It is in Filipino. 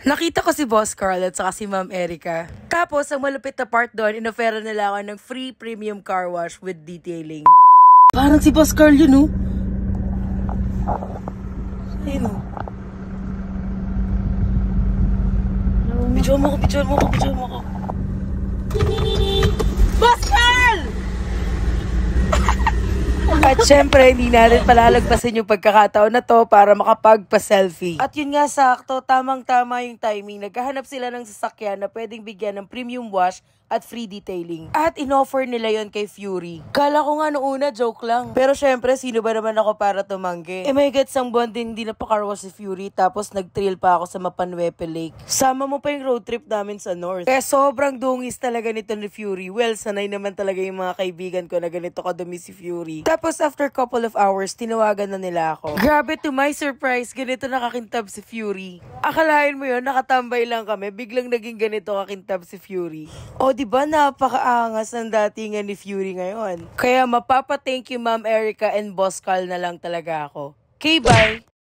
Nakita ko si Boss Carl at saka si Ma'am Erica. Tapos, ang malupit na part doon, inofera nila ako ng free premium car wash with detailing. Parang si Boss Carl yun, oh. Ayun, oh. Bidyoan mo ko. Boss Carl! At syempre, hindi natin palalagpasin yung pagkakataon na to para makapagpa-selfie. At yun nga sakto, tamang-tama yung timing. Naghahanap sila ng sasakyan na pwedeng bigyan ng premium wash at free detailing. At inoffer nila yon kay Fury. Kala ko nga noong una, joke lang. Pero syempre, sino ba naman ako para tumanggi? My God, sang buwan din hindi napakarwas si Fury. Tapos nag-trail pa ako sa Mapanwepe Lake. Sama mo pa yung road trip namin sa North. Kaya sobrang dungis talaga nito ni Fury. Well, sanay naman talaga yung mga kaibigan ko na ganito kadumi si Fury. Tapos after couple of hours, tinawagan na nila ako. Grabe, to my surprise, ganito nakakintab si Fury. Akalain mo yun, nakatambay lang kami, biglang naging ganito kakintab si Fury. O diba, napakaangas ng datingan ni Fury ngayon. Kaya mapapa-thank you Ma'am Erica and Boss Carl na lang talaga ako. Okay, bye!